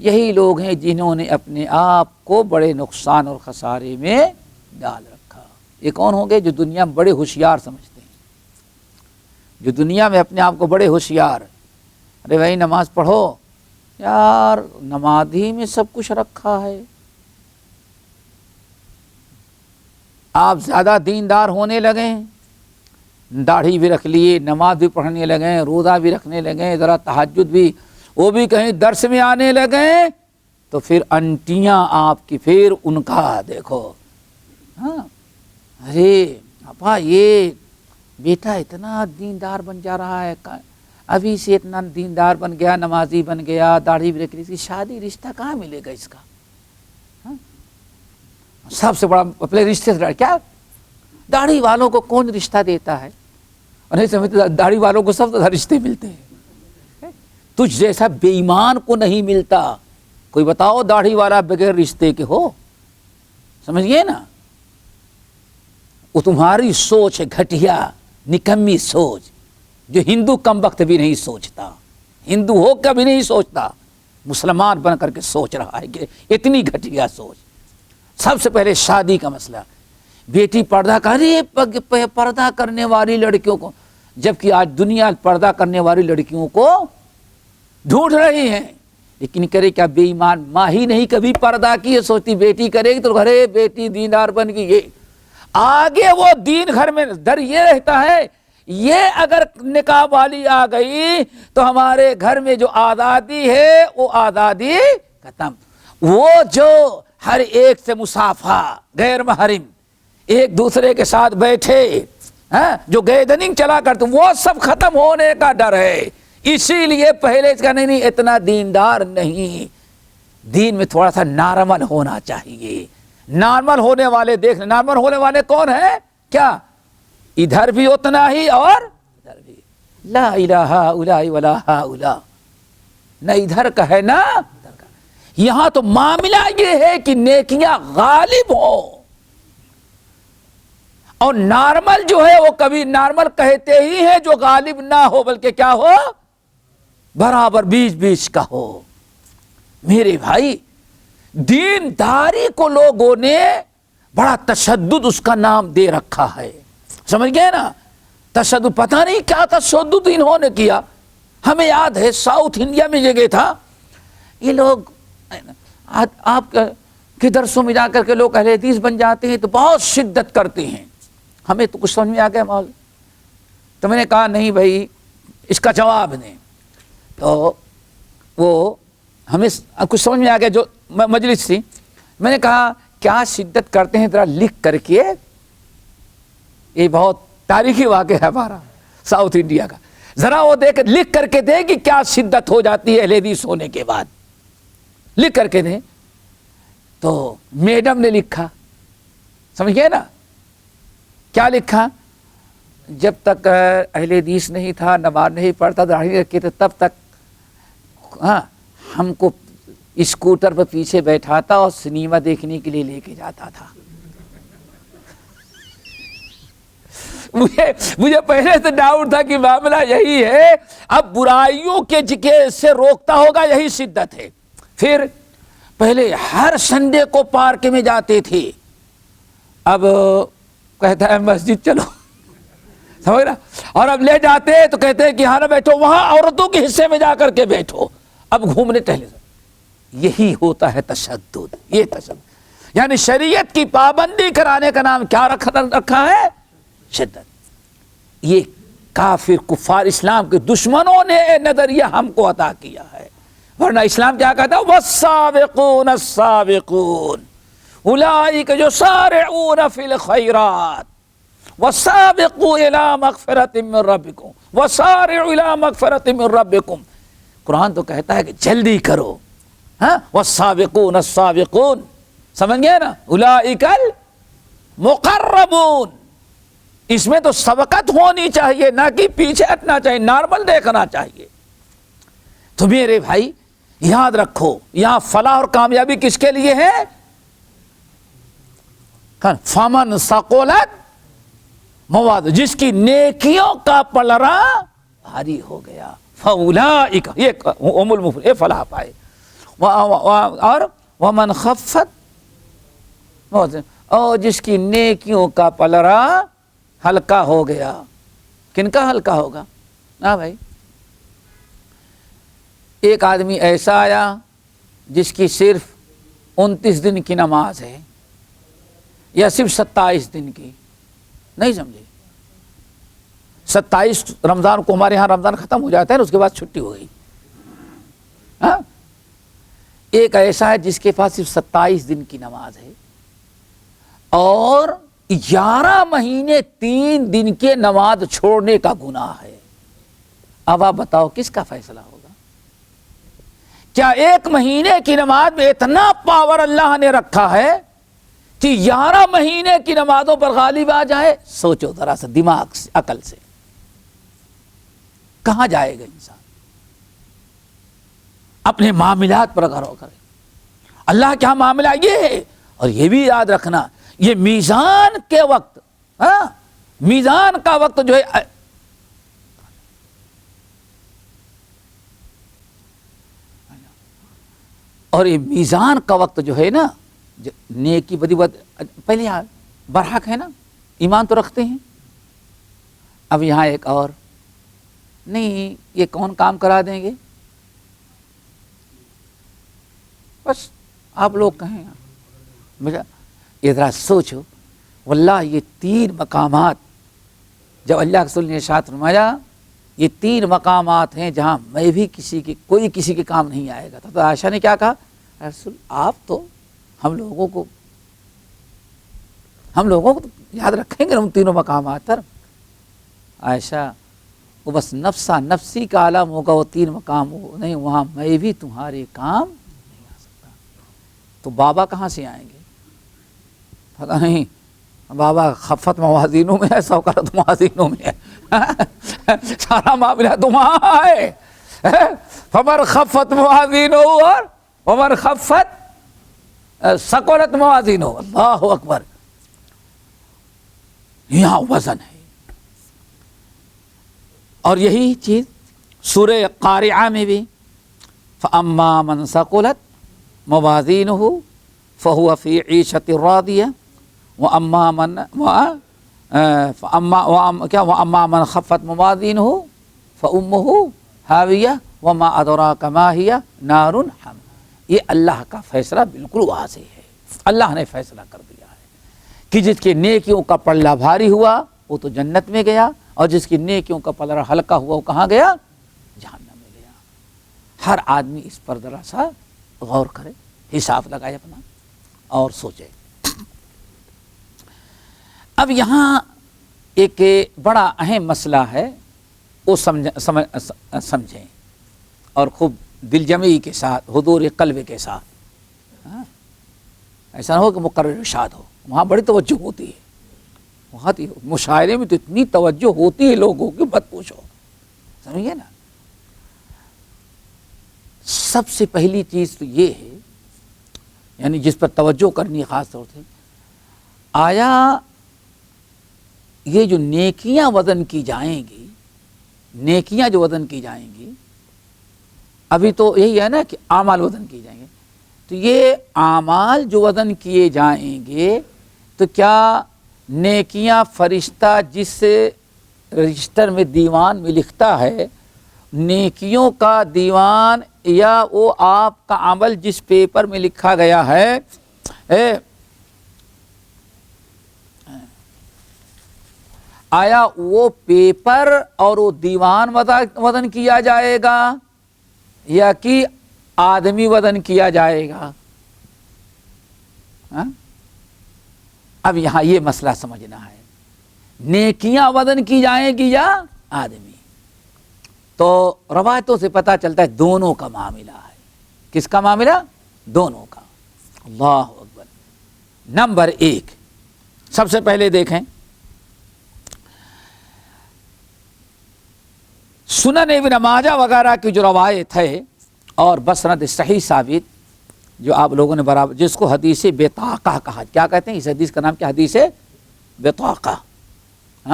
یہی لوگ ہیں جنہوں نے اپنے آپ کو بڑے نقصان اور خسارے میں ڈال رکھا. یہ کون ہوں گے؟ جو دنیا میں بڑے ہوشیار سمجھتے ہیں، جو دنیا میں اپنے آپ کو بڑے ہوشیار، ارے بھائی نماز پڑھو، یار نماز ہی میں سب کچھ رکھا ہے. آپ زیادہ دیندار ہونے لگے، داڑھی بھی رکھ لیے، نماز بھی پڑھنے لگے، روزہ بھی رکھنے لگے، ذرا تہجد بھی، وہ بھی کہیں درس میں آنے لگے، تو پھر انٹیاں آپ کی، پھر ان کا دیکھو، ہاں ارے ابا یہ بیٹا اتنا دیندار بن جا رہا ہے، ابھی سے اتنا دیندار بن گیا، نمازی بن گیا، داڑھی بھی رکھ لی، اس کی شادی رشتہ کہاں ملے گا اس کا؟ سب سے بڑا اپنے رشتے سے کیا داڑھی والوں کو کون رشتہ دیتا ہے؟ اور نہیں سمجھتے داڑھی والوں کو سب سے رشتے ملتے ہیں، تجھ جیسا بے ایمان کو نہیں ملتا. کوئی بتاؤ داڑھی والا بغیر رشتے کے ہو؟ سمجھ گئے نا؟ وہ تمہاری سوچ ہے گھٹیا نکمی سوچ، جو ہندو کم وقت بھی نہیں سوچتا، ہندو ہو کبھی نہیں سوچتا، مسلمان بن کر کے سوچ رہا ہے کہ اتنی گھٹیا سوچ. سب سے پہلے شادی کا مسئلہ، بیٹی پردہ کرے، پردہ کرنے والی لڑکیوں کو، جبکہ آج دنیا پردہ کرنے والی لڑکیوں کو ڈھونڈ رہی ہیں، لیکن کرے کیا بے ایمان ماں ہی نہیں کبھی پردہ کی، سوچتی بیٹی کرے گی تو گھرے بیٹی دیندار بن گئی، یہ آگے وہ دین گھر میں ڈر یہ رہتا ہے یہ اگر نکاح والی آ گئی تو ہمارے گھر میں جو آزادی ہے وہ آزادی ختم. وہ جو ہر ایک سے مصافحہ، غیر محرم ایک دوسرے کے ساتھ بیٹھے، جو گیدرنگ چلا کرتے، وہ سب ختم ہونے کا ڈر ہے. اسی لیے پہلے اس کا نہیں اتنا دیندار نہیں، دین میں تھوڑا سا نارمل ہونا چاہیے. نارمل ہونے والے دیکھ، نارمل ہونے والے کون ہیں؟ کیا ادھر بھی اتنا ہی اور ادھر بھی، لا الہ الا ولا الا، نہ ادھر کا ہے نہ ادھر کا. یہاں تو معاملہ یہ ہے کہ نیکیاں غالب ہو، اور نارمل جو ہے وہ کبھی نارمل کہتے ہی ہیں جو غالب نہ ہو، بلکہ کیا ہو؟ برابر بیچ بیچ کا ہو. میرے بھائی دینداری کو لوگوں نے بڑا تشدد اس کا نام دے رکھا ہے، سمجھ گئے نا؟ تشدد پتہ نہیں کیا تشدد انہوں نے کیا. ہمیں یاد ہے ساؤتھ انڈیا میں جگہ تھا، یہ لوگ آپ کے درسوں میں جا کر کے لوگ اہل حدیث بن جاتے ہیں تو بہت شدت کرتے ہیں. ہمیں تو کچھ سمجھ میں آ گیا ماحول، تو میں نے کہا نہیں بھائی اس کا جواب دیں. تو وہ ہمیں کچھ سمجھ میں آ گیا، جو مجلس تھی، میں نے کہا کیا شدت کرتے ہیں ذرا لکھ کر کے، یہ بہت تاریخی واقعہ ہے ہمارا ساؤتھ انڈیا کا، ذرا وہ دیکھ لکھ کر کے دے کہ کیا شدت ہو جاتی ہے اہل حدیث ہونے کے بعد، لکھ کر کے دیں. تو میڈم نے لکھا، سمجھ گئے نا کیا لکھا؟ جب تک اہل حدیث نہیں تھا، نماز نہیں پڑھتا، داڑھی رکھی تھے، تب تک ہم کو اسکوٹر پر پیچھے بیٹھاتا اور سنیما دیکھنے کے لیے لے کے جاتا تھا. مجھے پہلے سے ڈاؤٹ تھا کہ معاملہ یہی ہے، اب برائیوں کے سے روکتا ہوگا، یہی شدت ہے. پھر پہلے ہر سنڈے کو پارک میں جاتے تھے، اب کہتا ہے مسجد چلو، سمجھ رہا، اور اب لے جاتے تو کہتے ہیں کہ ہاں نہ بیٹھو، وہاں عورتوں کے حصے میں جا کر کے بیٹھو. اب گھومنے ٹہلے، یہی ہوتا ہے تشدد. یہ تشدد یعنی شریعت کی پابندی کرانے کا نام کیا رکھا ہے؟ شدت. یہ کافر کفار اسلام کے دشمنوں نے نظریہ ہم کو عطا کیا ہے، ورنہ اسلام کیا کہتا ہے؟ والسابقون السابقون اولئک یسارعون فی الخیرات والسابقوا الی مغفرۃ من ربکم وسارعوا الی مغفرۃ من ربکم. قرآن تو کہتا ہے کہ جلدی کرو، ہاں، والسابقون السابقون، سمجھ گئے نا؟ اولئک المقربون. اس میں تو سبقت ہونی چاہیے، نہ کہ پیچھے ہٹنا چاہیے، نارمل دیکھنا چاہیے. تو میرے بھائی یاد رکھو، یہاں فلاح اور کامیابی کس کے لیے ہے؟ فمن ثقلت مواد، جس کی نیکیوں کا پلڑا بھاری ہو گیا، فاولئک، یہ ام المفلح، یہ فلاح پائے. اور ومن خفت، اور جس کی نیکیوں کا پلڑا ہلکا ہو گیا. کن کا ہلکا ہوگا؟ ہاں بھائی، ایک آدمی ایسا آیا جس کی صرف 29 دن کی نماز ہے یا صرف 27 دن کی، نہیں سمجھے، 27 رمضان کو ہمارے ہاں رمضان ختم ہو جاتا ہے نا، اس کے بعد چھٹی ہو گئی. ہاں، ایک ایسا ہے جس کے پاس صرف 27 دن کی نماز ہے اور 11 مہینے 3 دن کے نماز چھوڑنے کا گناہ ہے. اب آپ بتاؤ کس کا فیصلہ ہوگا؟ کیا 1 مہینے کی نماز میں اتنا پاور اللہ نے رکھا ہے کہ 11 مہینے کی نمازوں پر غالب آ جائے؟ سوچو ذرا سا دماغ سے، عقل سے، کہاں جائے گا انسان؟ اپنے معاملات پر غور کرے. اللہ کیا معاملہ یہ ہے. اور یہ بھی یاد رکھنا، یہ میزان کے وقت، میزان کا وقت جو ہے، اور یہ میزان کا وقت جو ہے نا، نیکی بدی پہلے برحق ہے نا، ایمان تو رکھتے ہیں. اب یہاں ایک اور نہیں، یہ کون کام کرا دیں گے؟ بس آپ لوگ کہیں. یہ ذرا سوچو، واللہ یہ 3 مقامات جب اللہ کے رسول نے ارشاد فرمایا، یہ 3 مقامات ہیں جہاں میں بھی کوئی کسی کے کام نہیں آئے گا. تو عائشہ نے کیا کہا؟ رسول آپ تو ہم لوگوں کو یاد رکھیں گے ان 3 مقامات پر. عائشہ، وہ بس نفسی کا عالم ہوگا، وہ 3 مقام نہیں، وہاں میں بھی تمہارے کام نہیں آ سکتا. تو بابا کہاں سے آئیں گے؟ پتہ نہیں، بابا خفت موازینوں میں ہے، سوکرت موازینوں میں ہے، سارا معاملہ تو وہاں ہے. فمن خفت موازینہ اور ومن خفت ثقلت موازینہ. اللہ اکبر. یہاں وزن ہے. اور یہی چیز سورہ قارعہ میں بھی، فَأَمَّا مَنْ ثَقُلَتْ مَوَازِينُهُ فَهُوَ فِي عِيشَةٍ رَاضِيَةٍ وَأَمَّا مَنْ خَفَّتْ مَوَازِينُهُ فَأُمُّهُ هَاوِيَةٌ وَمَا أَدْرَاكَ مَا هِيَ نَارٌ حَامِيَةٌ. یہ اللہ کا فیصلہ بالکل واضح ہے. اللہ نے فیصلہ کر دیا ہے کہ جس کے نیکیوں کا پلڑا بھاری ہوا وہ تو جنت میں گیا، اور جس کی نیکیوں کا پلڑا ہلکا ہوا وہ کہاں گیا؟ جہنم میں گیا. ہر آدمی اس پر ذرا سا غور کرے، حساب لگائے اپنا اور سوچے. اب یہاں ایک بڑا اہم مسئلہ ہے، وہ سمجھیں اور خوب دل جمعی کے ساتھ، حضور قلب کے ساتھ. ایسا نہ ہو کہ مقرر ارشاد ہو، وہاں بڑی توجہ ہوتی ہے، وہاں مشاعرے میں تو اتنی توجہ ہوتی ہے لوگوں کی مت پوچھو. سمجھیے نا. سب سے پہلی چیز تو یہ ہے، یعنی جس پر توجہ کرنی خاص طور سے، آیا یہ جو نیکیاں وزن کی جائیں گی، نیکیاں جو وزن کی جائیں گی، ابھی تو یہی ہے نا کہ اعمال وزن کی جائیں گے، تو یہ اعمال جو وزن کیے جائیں گے تو کیا نیکیاں فرشتہ جس رجسٹر میں دیوان میں لکھتا ہے، نیکیوں کا دیوان، یا وہ آپ کا عمل جس پیپر میں لکھا گیا ہے، آیا وہ پیپر اور وہ دیوان وزن کیا جائے گا یا کہ آدمی وزن کیا جائے گا؟ اب یہاں یہ مسئلہ سمجھنا ہے، نیکیاں وزن کی جائیں گی یا آدمی؟ تو روایتوں سے پتہ چلتا ہے دونوں کا معاملہ ہے. کس کا معاملہ؟ دونوں کا. اللہ اکبر. نمبر 1، سب سے پہلے دیکھیں سنن ابن ماجہ وغیرہ کی جو روایت ہے اور بسند صحیح ثابت، جو آپ لوگوں نے برابر، جس کو حدیث بطاقہ کہا. کیا کہتے ہیں اس حدیث کا نام؟ کیا حدیث ہے؟ بطاقہ.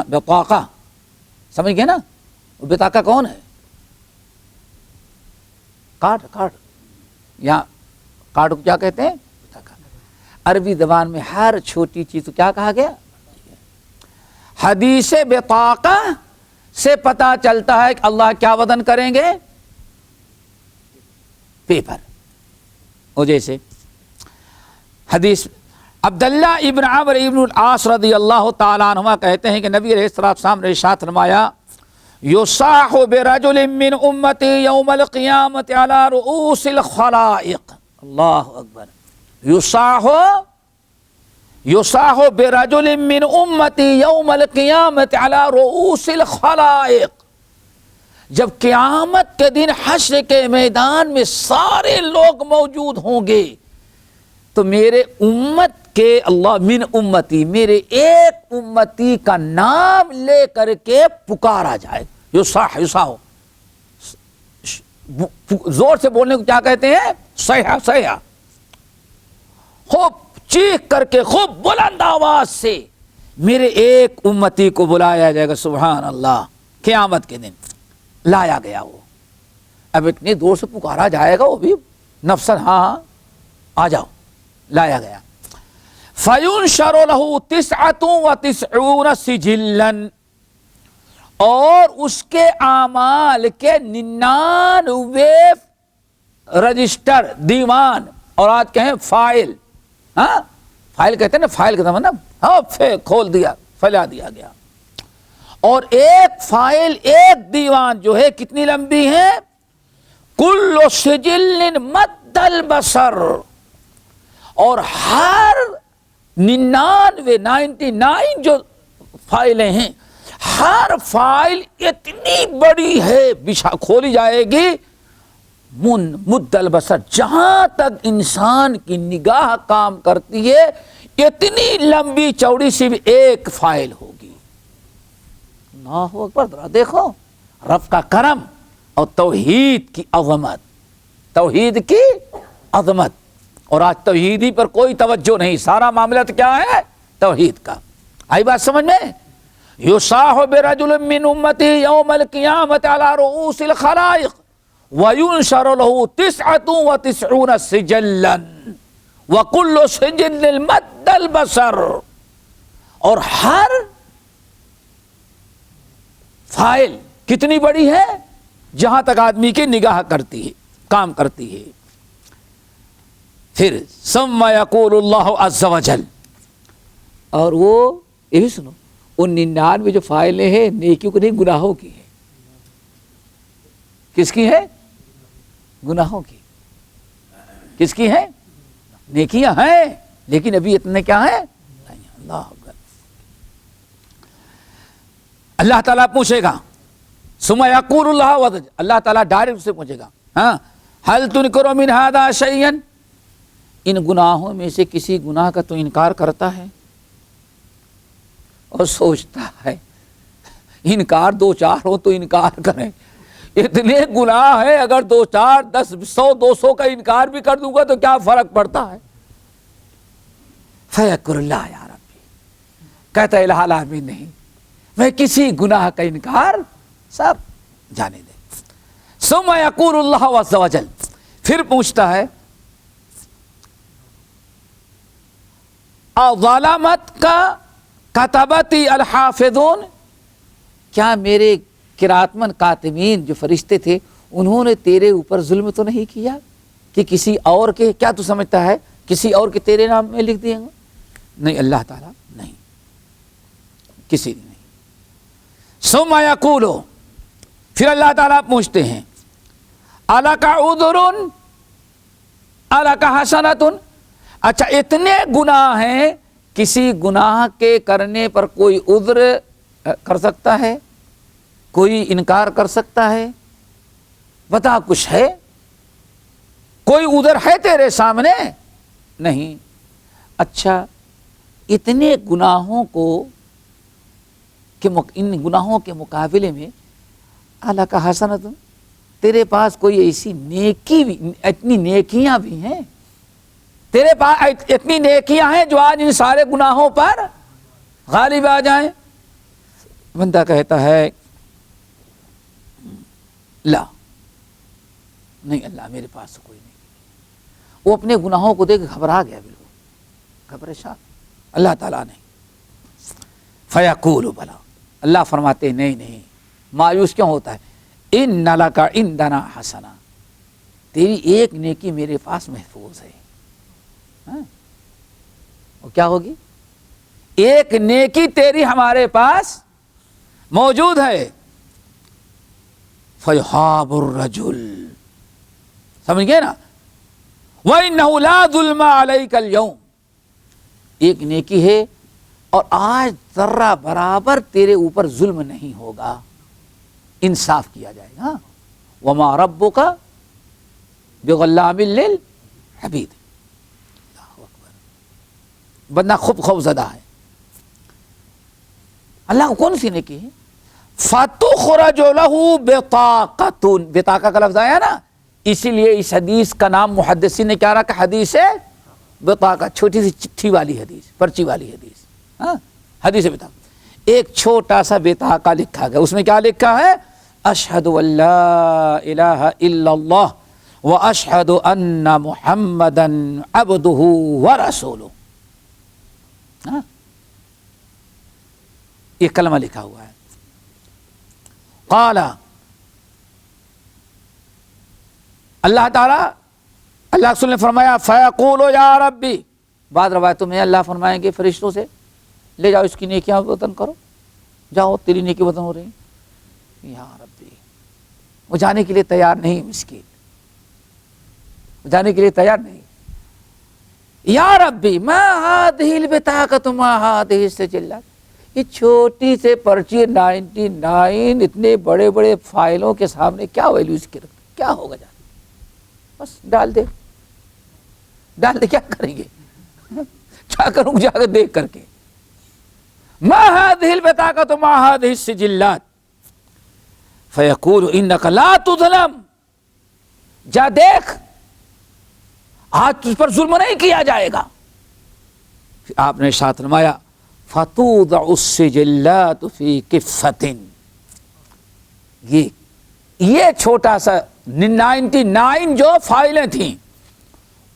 بطاقہ سمجھ گئے نا؟ بطاقہ کون ہے؟ کارڈ. یہاں کارڈ کو کیا کہتے ہیں؟ بطاقہ. عربی زبان میں ہر چھوٹی چیز کو کیا کہا گیا؟ حدیث بطاقہ سے پتہ چلتا ہے کہ اللہ کیا وزن کریں گے؟ پیپر. وہ جیسے حدیث عبداللہ ابن عمرو ابن العاص رضی اللہ تعالیٰ عنہما کہتے ہیں کہ نبی علیہ السلام نے ارشاد فرمایا یصاح برجل من امتی یوم القیامت علی رؤوس الخلائق. اللہ اکبر. یصاح برجل من امتی یوم القیامت علی رؤوس الخلائق. جب قیامت کے دن حشر کے میدان میں سارے لوگ موجود ہوں گے تو میرے امت کے اللہ من امتی میرے ایک امتی کا نام لے کر کے پکارا جائے. یصاح زور سے بولنے کو کیا کہتے ہیں؟ صیحہ. صیحہ خوب چیخ کر کے خوب بلند آواز سے میرے ایک امتی کو بلایا جائے گا. سبحان اللہ. قیامت کے دن لایا گیا وہ. اب اتنی دور سے پکارا جائے گا وہ بھی نفسن ہاں آ جاؤ. لایا گیا. فَيُنْشَرُ لَهُ 99 سِجِلًّا. اور اس کے اعمال کے 99 رجسٹر دیوان اور آج کہیں فائل. ہاں فائل کہتے ہیں نا. فائل کا مطلب ہاں کھول دیا پھیلا دیا گیا. اور ایک فائل ایک دیوان جو ہے کتنی لمبی ہے؟ کل سجل مد البصر. اور ہر 99 جو فائلیں ہیں ہر فائل اتنی بڑی ہے کھولی جائے گی مد البصر جہاں تک انسان کی نگاہ کام کرتی ہے اتنی لمبی چوڑی سی بھی ایک فائل ہوگی. اللہ اکبر. ذرا دیکھو رب کا کرم اور توحید کی عظمت. توحید کی عظمت. اور آج توحیدی پر کوئی توجہ نہیں. سارا معاملہ تو کیا ہے؟ توحید کا. آئی بات سمجھ میں؟ یصاح برجل من امتی یوم القیامت علی رؤوس الخلائق وینشر له 99 سجلا وکل سجل مد البصر. اور ہر فائل کتنی بڑی ہے؟ جہاں تک آدمی کی نگاہ کرتی ہے کام کرتی ہے. پھر ثم یقول اللہ عز وجل. اور وہ یہ بھی سنو ان 99 جو فائلیں ہیں نیکیوں کی نہیں گناہوں کی ہے. کس کی ہے؟ گناہوں کی. کس کی ہے؟ نیکیاں ہیں لیکن ابھی اتنے کیا ہیں؟ اللہ اکبر. اللہ تعالیٰ پوچھے گا ثم یقول اللہ عز وجل. اللہ تعالیٰ ڈائریکٹ سے پوچھے گا ہاں هل تنکر من هذا شیئا. ان گناہوں میں سے کسی گناہ کا تو انکار کرتا ہے اور سوچتا ہے انکار 2-4 ہو تو انکار کریں. اتنے گناہ ہے اگر 2-4 10 100 200 کا انکار بھی کر دوں گا تو کیا فرق پڑتا ہے؟ فیقول اللہ یا ربی. کہتا ہے الہ العالمین نہیں میں کسی گناہ کا انکار سب جانے دے. ثم یقول اللہ عز وجل. پھر پوچھتا ہے ظلمت کا کتبتی الحافظون. کیا میرے قراتمن کاتبین جو فرشتے تھے انہوں نے تیرے اوپر ظلم تو نہیں کیا کہ کسی اور کے کیا تو سمجھتا ہے کسی اور کے تیرے نام میں لکھ دیں گے؟ نہیں اللہ تعالیٰ نہیں کسی نے نہیں. ثم یقول. پھر اللہ تعالیٰ پوچھتے ہیں الک عذر الک حسنۃ. اچھا اتنے گناہ ہیں کسی گناہ کے کرنے پر کوئی عذر کر سکتا ہے کوئی انکار کر سکتا ہے؟ بتا کچھ ہے کوئی عذر ہے تیرے سامنے؟ نہیں. اچھا اتنے گناہوں کو ان گناہوں کے مقابلے میں الک حسنۃ تیرے پاس کوئی ایسی نیکی بھی اتنی نیکیاں بھی ہیں تیرے پاس اتنی نیکیاں ہیں جو آج ان سارے گناہوں پر غالب آ جائیں؟ بندہ کہتا ہے لا نہیں اللہ میرے پاس کوئی نہیں. وہ اپنے گناہوں کو دیکھ گھبرا گیا بالکل گھبریشان. اللہ تعالیٰ نہیں. فیقول بلا. اللہ فرماتے نہیں مایوس کیوں ہوتا ہے؟ ان لک عندنا حسنہ. تیری ایک نیکی میرے پاس محفوظ ہے. وہ کیا ہوگی؟ ایک نیکی تیری ہمارے پاس موجود ہے. فَيُحَابُ الرَّجُلُ، سمجھ گئے نا؟ وَإِنَّهُ لَا ظُلْمَ عَلَيْكَ الْيَوْمِ، ایک نیکی ہے اور آج ذرہ برابر تیرے اوپر ظلم نہیں ہوگا، انصاف کیا جائے گا. وَمَا رَبُّكَ بِغَلَّامٍ لِّلْعَبِيدِ. اللہ اکبر. بندہ خوف زدہ ہے. اللہ کو کون سی نیکی ہے؟ فَتُخْرَجُ لَهُ بِطَاقَةٌ، بطاقہ کا لفظ آیا نا، اسی لیے اس حدیث کا نام محدثین نے کیا رکھا؟ حدیث بطاقہ، چھوٹی سی چٹھی والی حدیث، پرچی والی حدیث. حدیث بطاقہ. ایک چھوٹا سا بطاقہ لکھا گیا، اس میں کیا لکھا ہے؟ اشہد ان لا الہ الا اللہ واشہد ان محمدا عبدہ ورسولہ. یہ کلمہ لکھا ہوا ہے. قال، اللہ تعالی، اللہ رسول نے فرمایا، فیقول یا ربی، بعض روایتوں میں اللہ فرمائیں گے فرشتوں سے، لے جاؤ اس کی نیکیاں وطن کرو، جاؤ تیری نیکی وطن ہو رہی. یا ربی، وہ جانے کے لیے تیار نہیں، مسکین جانے کے لیے تیار نہیں. یا ربی ما هذه البطاقة ما هذه السجلات، یہ چھوٹی سے پرچی 99 اتنے بڑے بڑے فائلوں کے سامنے کیا ویلیو اس کی رکھ، کیا ہوگا؟ جانے بس ڈال دے، کیا کریں گے؟ کیا کروں جا کے دیکھ کر کے. ما هذه البطاقة ما هذه السجلات فيقول انك لا تظلم، جا دیکھ آج تجھ پر ظلم نہیں کیا جائے گا. پھر آپ نے ارشاد فرمایا فتوضع السجلات في كفة، یہ چھوٹا سا 99 جو فائلیں تھیں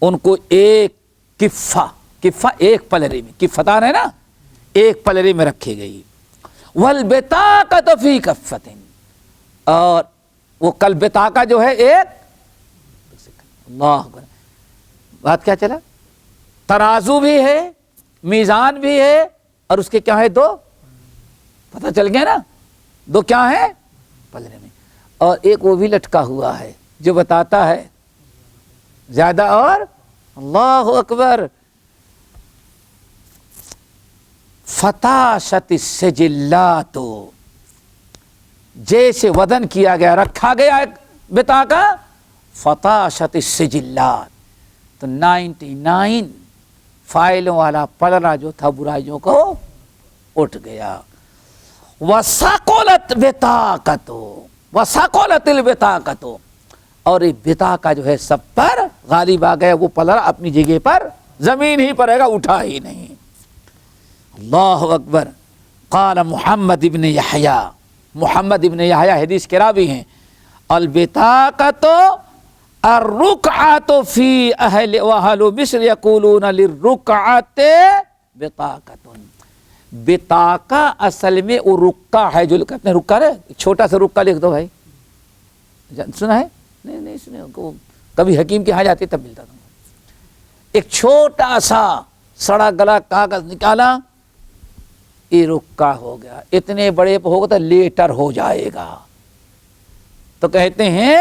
ان کو ایک کفہ ایک پلڑے میں، کفتان ہے نا، ایک پلڑے میں رکھی گئی. والبطاقة في كفة، اور وہ کل بطاقہ جو ہے ایک، اللہ اکبر. بات کیا چلا؟ ترازو بھی ہے، میزان بھی ہے، اور اس کے کیا ہے؟ 2 پتہ چل گیا نا، 2 کیا ہے؟ پلڑے میں. اور ایک وہ بھی لٹکا ہوا ہے جو بتاتا ہے زیادہ. اور اللہ اکبر، فتاشت السجلات، جیسے وزن کیا گیا، رکھا گیا ایک بطاقہ، فتاشت السجلات، تو 99 فائلوں والا پلڑا جو تھا برائیوں کو اٹھ گیا. وَثَقُلَتْ بِطَاقَتُ، وَثَقُلَتِ الْبِطَاقَتُ، اور یہ بطاقہ جو ہے سب پر غالب آ گیا. وہ پلڑا اپنی جگہ پر زمین ہی پر رہے گا، اٹھا ہی نہیں. اللہ اکبر. قال محمد ابن یحییٰ، محمد ابن یحییٰ حدیث کے راوی ہیں، البطاقۃ الرکعۃ فی اہل واہل مصر یقولون للرکعۃ بطاقۃ. بطاقہ اصل میں وہ رکع ہے جو کہتے ہیں، رکع ہے، چھوٹا سا رکع لکھ دو بھائی، سنا ہے؟ نہیں سنے. کبھی حکیم کے ہاں جاتے تب ملتا تھا. ایک چھوٹا سا سڑا گلا کاغذ نکالا، یہ رکع ہو گیا. اتنے بڑے پہ ہوگا تو لیٹر ہو جائے گا. تو کہتے ہیں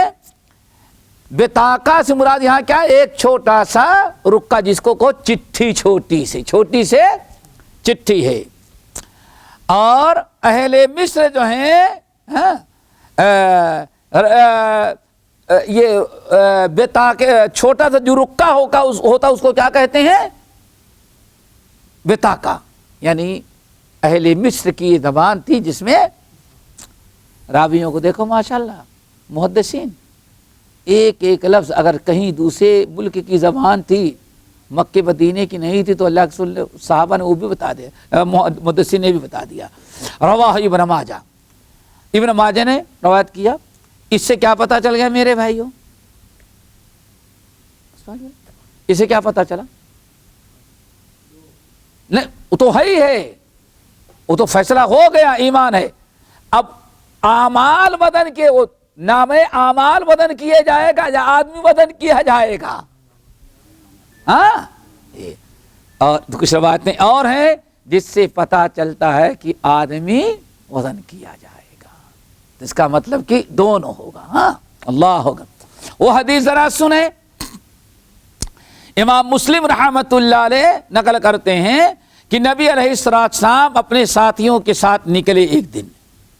بطاقہ سے مراد یہاں کیا؟ ایک چھوٹا سا رکع، جس کو کہو چٹھی، چھوٹی سے چٹھی ہے. اور اہل مصر جو ہیں یہ بطاقہ، چھوٹا سا جو رکع ہوتا اس کو کیا کہتے ہیں؟ بطاقہ. یعنی اہل مصر کی یہ زبان تھی جس میں راویوں کو دیکھو ماشاءاللہ، محدثین ایک ایک لفظ اگر کہیں دوسرے ملک کی زبان تھی، مکے مدینے کی نہیں تھی، تو اللہ کے رسول صحابہ نے وہ بھی بتا دیا، محدثین نے بھی بتا دیا. رواہ ابن ماجہ، ابن ماجہ نے روایت کیا. اس سے کیا پتا چل گیا میرے بھائیوں؟ اس سے کیا پتا چلا؟ نہیں، وہ تو ہے ہی ہے، وہ تو فیصلہ ہو گیا، ایمان ہے. اب اعمال بدن کے وہ نام اعمال وزن کیے جائے گا یا آدمی وزن کیا جائے گا؟ ہاں، اور کچھ روایتیں اور ہیں جس سے پتا چلتا ہے کہ آدمی وزن کیا جائے گا، اس کا مطلب کہ دونوں ہوگا۔ ہاں، اللہ ہوگا۔ وہ حدیث ذرا سنیں، امام مسلم رحمت اللہ علیہ نقل کرتے ہیں کہ نبی علیہ السلام اپنے ساتھیوں کے ساتھ نکلے ایک دن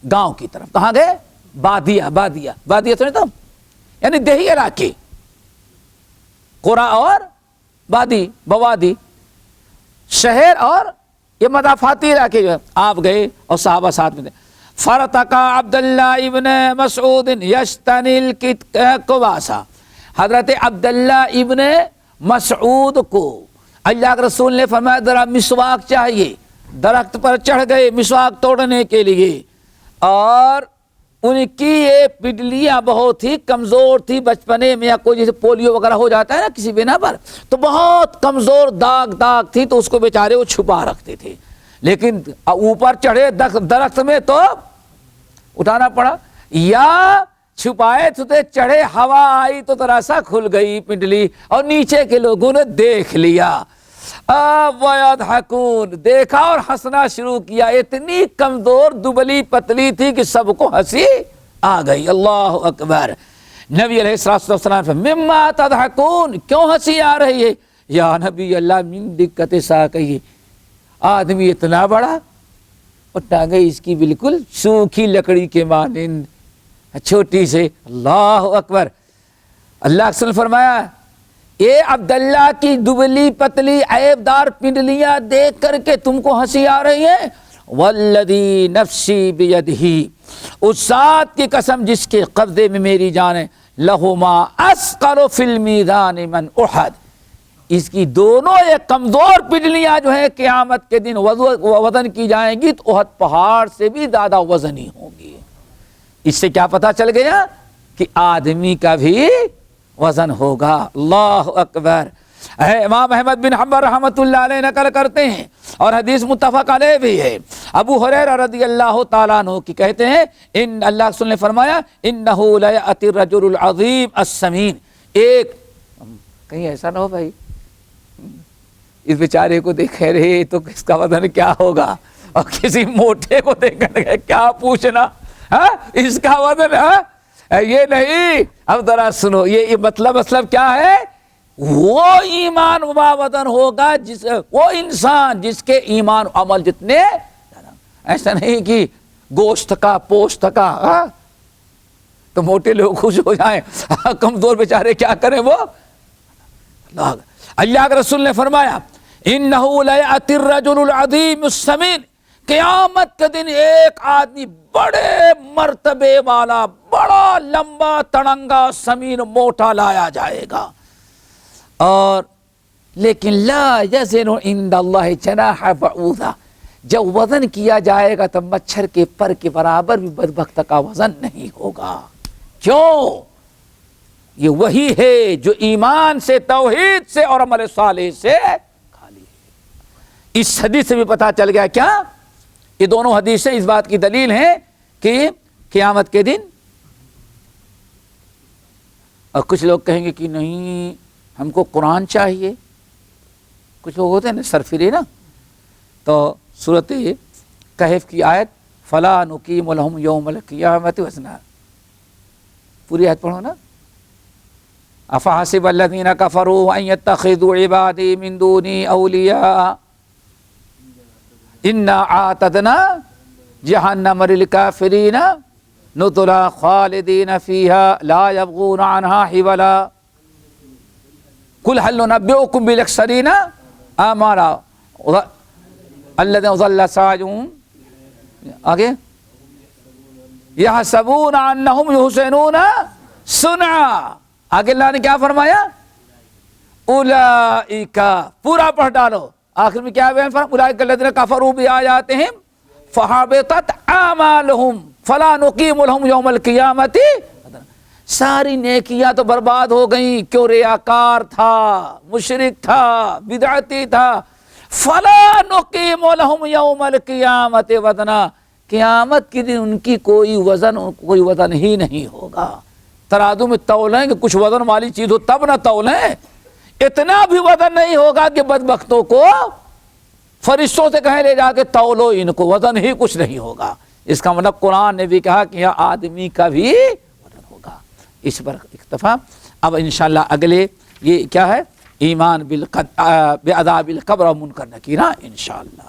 گاؤں کی طرف۔ کہاں گئے؟ بادیہ سنے تو یعنی دیہی علاقے، قرى اور بوادی، شہر اور یہ مضافاتی علاقے جو ہے، آپ گئے اور صحابہ ساتھ میں تھے۔ فرتقا عبداللہ ابن مسعود یشتنی القواسا، حضرت عبداللہ ابن مسعود کو اللہ کے رسول نے فرمایا ذرا مسواک چاہیے، درخت پر چڑھ گئے مسواک توڑنے کے لیے، اور ان کی یہ پڈلیاں بہت ہی کمزور تھی، بچپنے میں یا کوئی جیسے پولیو وغیرہ ہو جاتا ہے نا کسی بنا پر، تو بہت کمزور داغ تھی، تو اس کو بیچارے وہ چھپا رکھتے تھے، لیکن اوپر چڑھے درخت میں تو اٹھانا پڑا، یا چھپائے تھے چڑھے، ہوا آئی تو ذرا سا کھل گئی پنڈلی اور نیچے کے لوگوں نے دیکھ لیا، وَيَضْحَكُونَ، دیکھا اور ہنسنا شروع کیا، اتنی کمزور دبلی پتلی تھی کہ سب کو ہنسی آ گئی۔ اللہ اکبر۔ نبی علیہ السلام سے مما تضحکون، کیوں ہنسی آ رہی ہے؟ یا نبی اللہ من دقت ساقی، آدمی اتنا بڑا اور ٹانگیں اس کی بالکل سوکھی لکڑی کے مانند چھوٹی سے۔ اللہ اکبر۔ اللہ کے رسول نے فرمایا اے عبداللہ کی دبلی پتلی عیبدار پنڈلیاں دیکھ کر کے تم کو ہنسی آ رہی ہے؟ والذی نفسی بیدہ، اس ذات کی قسم جس کے قبضے میں میری جان ہے، لہما اثقل فی المیزان من احد، اس کی دونوں یہ کمزور پنڈلیاں جو ہیں قیامت کے دن وزن کی جائیں گی تو احد پہاڑ سے بھی زیادہ وزنی ہوں گی۔ اس سے کیا پتا چل گیا کہ آدمی کا بھی وزن ہوگا۔ اللہ اکبر۔ امام احمد بن حنبل رحمۃ اللہ علیہ نقل کرتے ہیں اور حدیث متفق علیہ بھی ہے، ابو ہریرہ رضی اللہ تعالیٰ عنہ کی کہتے ہیں ان اللہ کے رسول نے فرمایا انہ لیأتی الرجل العظیم السمین، ایک کہیں ایسا نہ ہو بھائی اس بیچارے کو دیکھ رہے تو اس کا وزن کیا ہوگا، اور کسی موٹے کو دیکھ کر کیا پوچھنا اس کا وزن ہے، یہ نہیں۔ اب ذرا سنو، یہ مطلب کیا ہے؟ وہ ایمان و وزن ہوگا وہ انسان جس کے ایمان و عمل جتنے، ایسا نہیں کہ گوشت کا پوشت کا تو موٹے لوگ خوش ہو جائیں، کمزور بیچارے کیا کریں وہ۔ اللہ کے رسول نے فرمایا انہ لیأتی الرجل العظیم السمین، قیامت کے دن ایک آدمی بڑے مرتبے والا، بڑا لمبا تڑنگا سمین موٹا لایا جائے گا، اور لیکن لا یزن عند اللہ جناح بعوضہ، جب وزن کیا جائے گا تو مچھر کے پر کے برابر بھی بدبخت کا وزن نہیں ہوگا۔ کیوں؟ یہ وہی ہے جو ایمان سے، توحید سے اور عمل صالح سے خالی ہے۔ اس حدیث سے بھی پتا چل گیا کیا؟ یہ دونوں حدیثیں اس بات کی دلیل ہیں کہ قیامت کے دن، اور کچھ لوگ کہیں گے کہ نہیں ہم کو قرآن چاہیے، کچھ لوگ ہوتے ہیں نا سرفری نا، تو سورۃ کہف کی آیت فلا نقیم لہم یوم القیامۃ وزنا، پوری آیت پڑھو نا۔ افحسب الذین کفروا ان یتخذوا عبادی من دونی اولیاء انا اعتدنا جہنم للکافرین نزلا خالدین فیہا لا یبغون عنہا حولا قل هل ننبئکم بالاخسرین اعمالا الذین ضل سعیہم، آگے یحسبون انہم یحسنون صنعا، آگے اللہ نے کیا فرمایا؟ اولئک، پورا پڑھ ڈالو، آخر میں کیا بیان فرمایا؟ اولئک الذین کفروا بآیاتہم فحبطت اعمالہم فلا نقیم لہم یوم القیامۃ، ساری نیکیاں تو برباد ہو گئیں، کیوں؟ ریاکار تھا، مشرک تھا، بدعتی تھا، فلا نقیم لہم یوم القیامۃ وزنا، قیامت کے دن ان کی کوئی وزن ہی نہیں ہوگا۔ ترازو میں تولیں کہ کچھ وزن والی چیز ہو تب نہ تولیں، اتنا بھی وزن نہیں ہوگا کہ بدبختوں کو فرشتوں سے کہیں لے جا کے تولو ان کو، وزن ہی کچھ نہیں ہوگا۔ اس کا مطلب قرآن نے بھی کہا کہ یہاں آدمی کا بھی وزن ہوگا۔ اس پر اکتفا۔ اب انشاءاللہ اگلے یہ کیا ہے، ایمان بعذاب القبر و منکر نکیر انشاءاللہ۔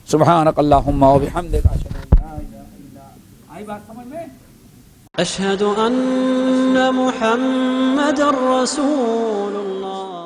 سبحانک اللہم و بحمدک اشہد ان لا الہ الا انت۔ آئی بات سمجھ میں؟ أشهد أن محمد رسول الله